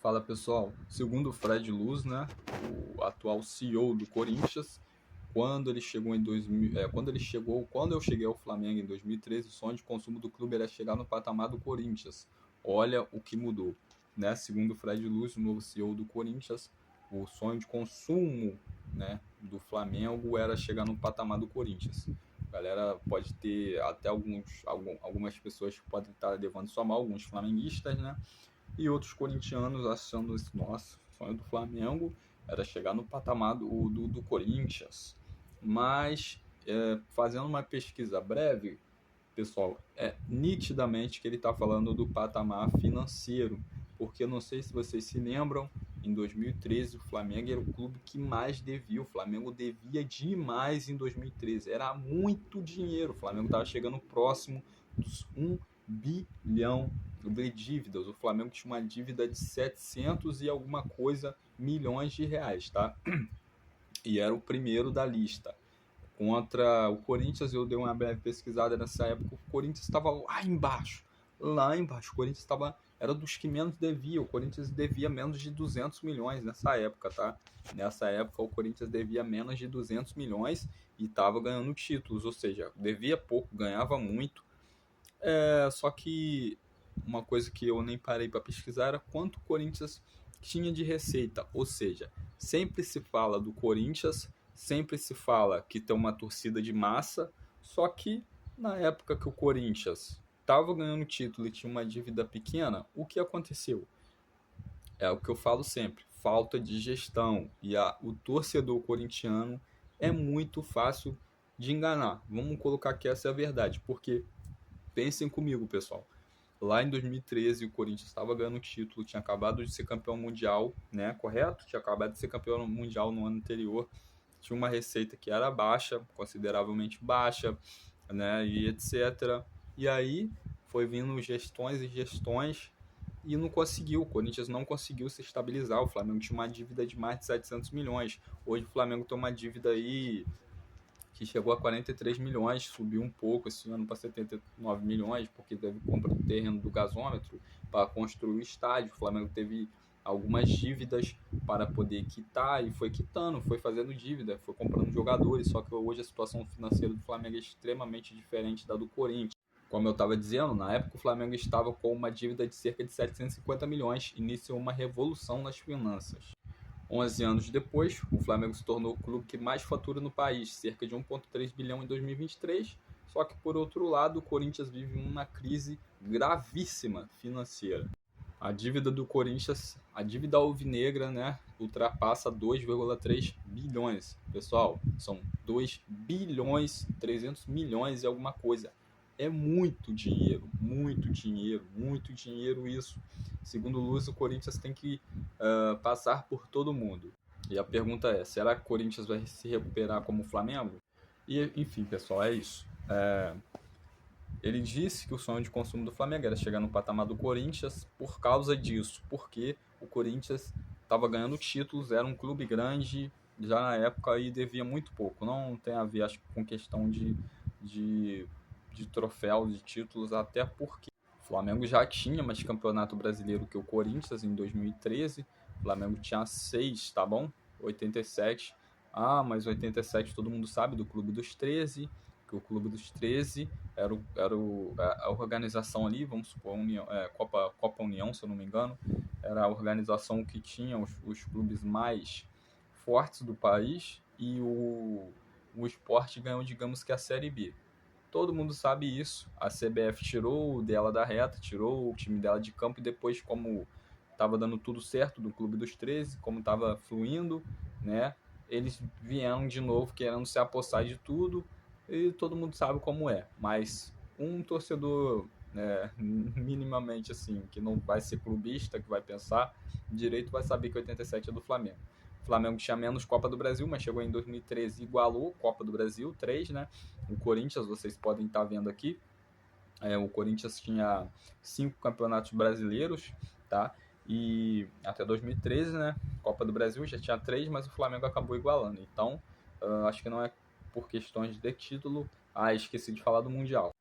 Fala pessoal, segundo o Fred Luz, né, o atual CEO do Corinthians, quando eu cheguei ao Flamengo em 2013, o sonho de consumo do clube era chegar no patamar do Corinthians. Olha o que mudou, né? Segundo o Fred Luz, o novo CEO do Corinthians, o sonho de consumo, né, do Flamengo era chegar no patamar do Corinthians. A galera pode ter até algumas pessoas que podem estar levando isso a mal, alguns flamenguistas, né? E outros corintianos achando esse nosso sonho do Flamengo era chegar no patamar do Corinthians. Mas, fazendo uma pesquisa breve, pessoal, é nitidamente que ele está falando do patamar financeiro, porque eu não sei se vocês se lembram, em 2013 o Flamengo era o clube que mais devia, o Flamengo devia demais em 2013, era muito dinheiro, o Flamengo estava chegando próximo dos 1 bilhão de dívidas, o Flamengo tinha uma dívida de 700 e alguma coisa milhões de reais, tá? E era o primeiro da lista. Contra o Corinthians, eu dei uma breve pesquisada nessa época, o Corinthians estava lá embaixo, o Corinthians era dos que menos devia, o Corinthians devia menos de 200 milhões nessa época, tá? Nessa época o Corinthians devia menos de 200 milhões e estava ganhando títulos, ou seja, devia pouco, ganhava muito, só que uma coisa que eu nem parei para pesquisar era quanto o Corinthians tinha de receita, ou seja, sempre se fala do Corinthians, sempre se fala que tem uma torcida de massa, só que na época que o Corinthians estava ganhando título e tinha uma dívida pequena, o que aconteceu? É o que eu falo sempre, falta de gestão. E o torcedor corintiano é muito fácil de enganar. Vamos colocar que essa é a verdade, porque pensem comigo, pessoal. Lá em 2013, o Corinthians estava ganhando o título, tinha acabado de ser campeão mundial, né? Correto? Tinha acabado de ser campeão mundial no ano anterior. Tinha uma receita que era baixa, consideravelmente baixa, né? E etc. E aí foi vindo gestões e gestões e não conseguiu. O Corinthians não conseguiu se estabilizar. O Flamengo tinha uma dívida de mais de 700 milhões. Hoje o Flamengo tem uma dívida aí que chegou a 43 milhões, subiu um pouco esse ano para 79 milhões, porque teve compra do terreno do gasômetro para construir o estádio. O Flamengo teve algumas dívidas para poder quitar e foi quitando, foi fazendo dívida, foi comprando jogadores, só que hoje a situação financeira do Flamengo é extremamente diferente da do Corinthians. Como eu estava dizendo, na época o Flamengo estava com uma dívida de cerca de 750 milhões, iniciou uma revolução nas finanças. 11 anos depois, o Flamengo se tornou o clube que mais fatura no país, cerca de 1,3 bilhão em 2023. Só que, por outro lado, o Corinthians vive uma crise gravíssima financeira. A dívida do Corinthians, a dívida alvinegra, né, ultrapassa 2,3 bilhões. Pessoal, são 2 bilhões, 300 milhões e alguma coisa. É muito dinheiro, muito dinheiro, muito dinheiro isso. Segundo o Luz, o Corinthians tem que passar por todo mundo. E a pergunta é, será que o Corinthians vai se recuperar como o Flamengo? E, enfim, pessoal, é isso. Ele disse que o sonho de consumo do Flamengo era chegar no patamar do Corinthians por causa disso, porque o Corinthians estava ganhando títulos, era um clube grande, já na época e devia muito pouco. Não tem a ver, acho, com questão de troféus, de títulos, até porque o Flamengo já tinha mais campeonato brasileiro que o Corinthians em 2013. O Flamengo tinha 6, tá bom? 87. Ah, mas 87 todo mundo sabe do Clube dos 13, que o Clube dos 13 a organização ali, vamos supor, Copa União, se eu não me engano, era a organização que tinha os clubes mais fortes do país e o Sport ganhou, digamos que a Série B. Todo mundo sabe isso. A CBF tirou dela da reta, tirou o time dela de campo e depois, como estava dando tudo certo do Clube dos 13, como estava fluindo, né? Eles vieram de novo querendo se apossar de tudo e todo mundo sabe como é. Mas um torcedor minimamente assim, que não vai ser clubista, que vai pensar direito, vai saber que 87 é do Flamengo. O Flamengo tinha menos Copa do Brasil, mas chegou em 2013 e igualou Copa do Brasil, 3, né? O Corinthians, vocês podem estar vendo aqui, o Corinthians tinha 5 campeonatos brasileiros, tá? E até 2013, né? Copa do Brasil já tinha 3, mas o Flamengo acabou igualando. Então, acho que não é por questões de título. Esqueci de falar do Mundial.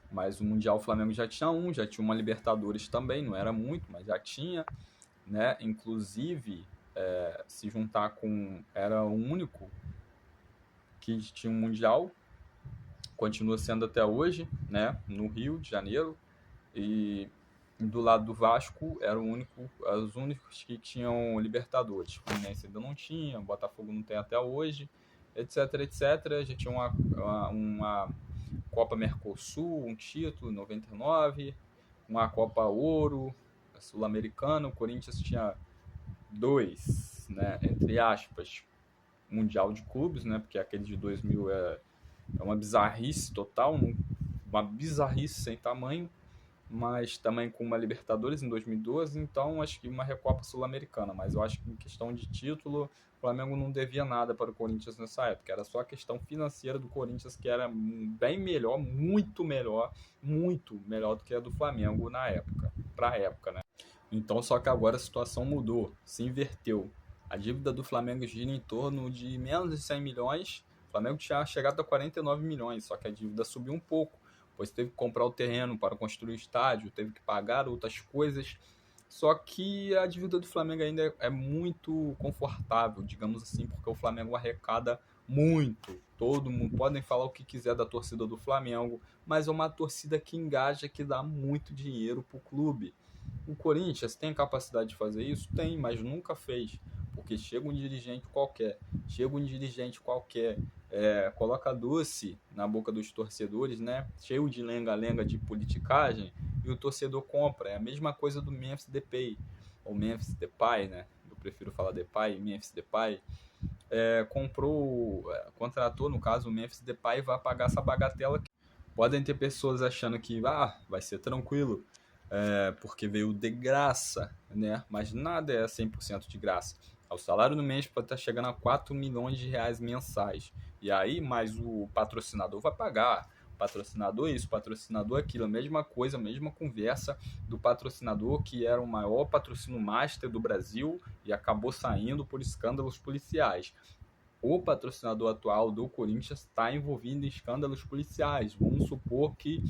Mas o Mundial o Flamengo já tinha já tinha uma Libertadores também, não era muito, mas já tinha. né? Inclusive, se juntar com... Era o único que tinha um Mundial, continua sendo até hoje, né? No Rio de Janeiro. E do lado do Vasco, era os únicos que tinham Libertadores. O Fluminense ainda não tinha, o Botafogo não tem até hoje, etc, etc. Já tinha uma Copa Mercosul, um título em 99, uma Copa Ouro, Sul-Americana. O Corinthians tinha dois, né, entre aspas, Mundial de Clubes, né, porque aquele de 2000 é uma bizarrice total, uma bizarrice sem tamanho, mas também com uma Libertadores em 2012, então acho que uma Recopa Sul-Americana, mas eu acho que em questão de título, o Flamengo não devia nada para o Corinthians nessa época, era só a questão financeira do Corinthians que era bem melhor, muito melhor do que a do Flamengo na época, para a época, né? Então, só que agora a situação mudou, se inverteu. A dívida do Flamengo gira em torno de menos de 100 milhões. O Flamengo tinha chegado a 49 milhões, só que a dívida subiu um pouco, pois teve que comprar o terreno para construir o estádio, teve que pagar outras coisas. Só que a dívida do Flamengo ainda é muito confortável, digamos assim, porque o Flamengo arrecada muito. Todo mundo podem falar o que quiser da torcida do Flamengo, mas é uma torcida que engaja, que dá muito dinheiro para o clube. O Corinthians tem capacidade de fazer isso? Tem, mas nunca fez. Porque chega um dirigente qualquer, coloca doce na boca dos torcedores, né? Cheio de lenga-lenga de politicagem, e o torcedor compra. É a mesma coisa do Memphis Depay, ou Memphis Depay, né? Eu prefiro falar Depay, Memphis Depay. Contratou, no caso, o Memphis Depay, e vai pagar essa bagatela. Podem ter pessoas achando que vai ser tranquilo, porque veio de graça, né? Mas nada é 100% de graça. O salário do mês pode estar chegando a 4 milhões de reais mensais. E aí, mais o patrocinador vai pagar. Patrocinador isso, patrocinador aquilo. A mesma coisa, a mesma conversa do patrocinador que era o maior patrocínio master do Brasil e acabou saindo por escândalos policiais. O patrocinador atual do Corinthians está envolvido em escândalos policiais. Vamos supor que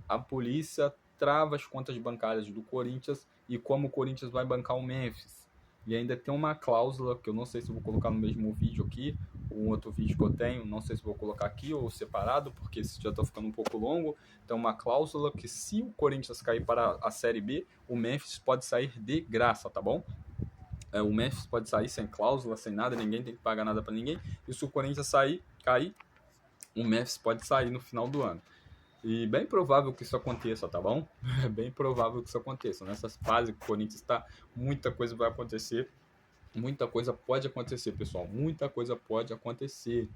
a polícia trava as contas bancárias do Corinthians e como o Corinthians vai bancar o Memphis. E ainda tem uma cláusula, que eu não sei se eu vou colocar no mesmo vídeo aqui, ou um outro vídeo que eu tenho, não sei se vou colocar aqui ou separado, porque esse já está ficando um pouco longo. Então, uma cláusula que se o Corinthians cair para a Série B, o Memphis pode sair de graça, tá bom? O Memphis pode sair sem cláusula, sem nada, ninguém tem que pagar nada para ninguém. E se o Corinthians cair, o Memphis pode sair no final do ano. E bem provável que isso aconteça, tá bom? É bem provável que isso aconteça. Nessa fase que o Corinthians está, muita coisa vai acontecer. Muita coisa pode acontecer, pessoal. Muita coisa pode acontecer.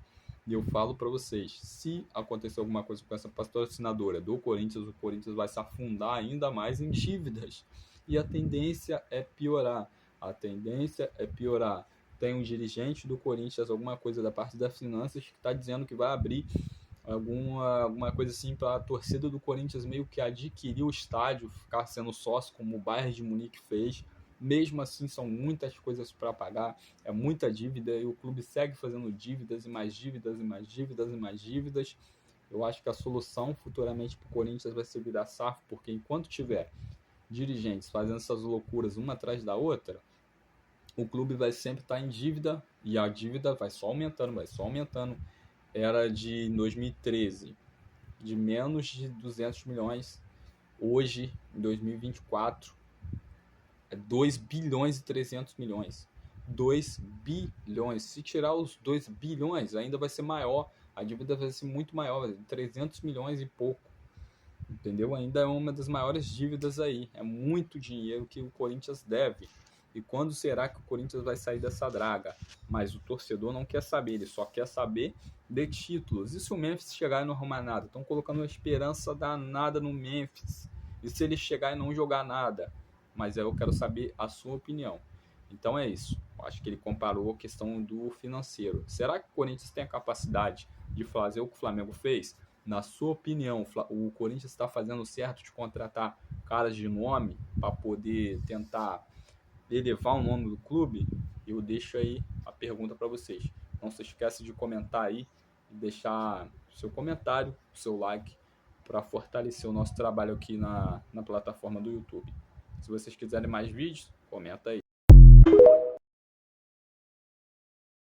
E eu falo para vocês, se acontecer alguma coisa com essa patrocinadora do Corinthians, o Corinthians vai se afundar ainda mais em dívidas. E a tendência é piorar. A tendência é piorar. Tem um dirigente do Corinthians, alguma coisa da parte das finanças, que está dizendo que vai abrir alguma coisa assim para a torcida do Corinthians meio que adquirir o estádio, ficar sendo sócio, como o Bayern de Munique fez. Mesmo assim, são muitas coisas para pagar, é muita dívida e o clube segue fazendo dívidas e mais dívidas e mais dívidas e mais dívidas. Eu acho que a solução futuramente para o Corinthians vai ser virar SAF, porque enquanto tiver dirigentes fazendo essas loucuras uma atrás da outra, o clube vai sempre estar em dívida e a dívida vai só aumentando, vai só aumentando. Era de 2013 de menos de 200 milhões, hoje, em 2024, é 2 bilhões e 300 milhões. 2 bilhões. Se tirar os 2 bilhões, ainda vai ser maior. A dívida vai ser muito maior, 300 milhões e pouco. Entendeu? Ainda é uma das maiores dívidas aí. É muito dinheiro que o Corinthians deve. E quando será que o Corinthians vai sair dessa draga? Mas o torcedor não quer saber, ele só quer saber de títulos. E se o Memphis chegar e não arrumar nada? Estão colocando uma esperança danada no Memphis. E se ele chegar e não jogar nada? Mas eu quero saber a sua opinião. Então é isso. Eu acho que ele comparou a questão do financeiro. Será que o Corinthians tem a capacidade de fazer o que o Flamengo fez? Na sua opinião, o Corinthians está fazendo certo de contratar caras de nome para poder tentar elevar o nome do clube? Eu deixo aí a pergunta para vocês. Não se esqueça de comentar aí e deixar seu comentário, seu like, para fortalecer o nosso trabalho aqui na plataforma do YouTube. Se vocês quiserem mais vídeos, Comenta aí.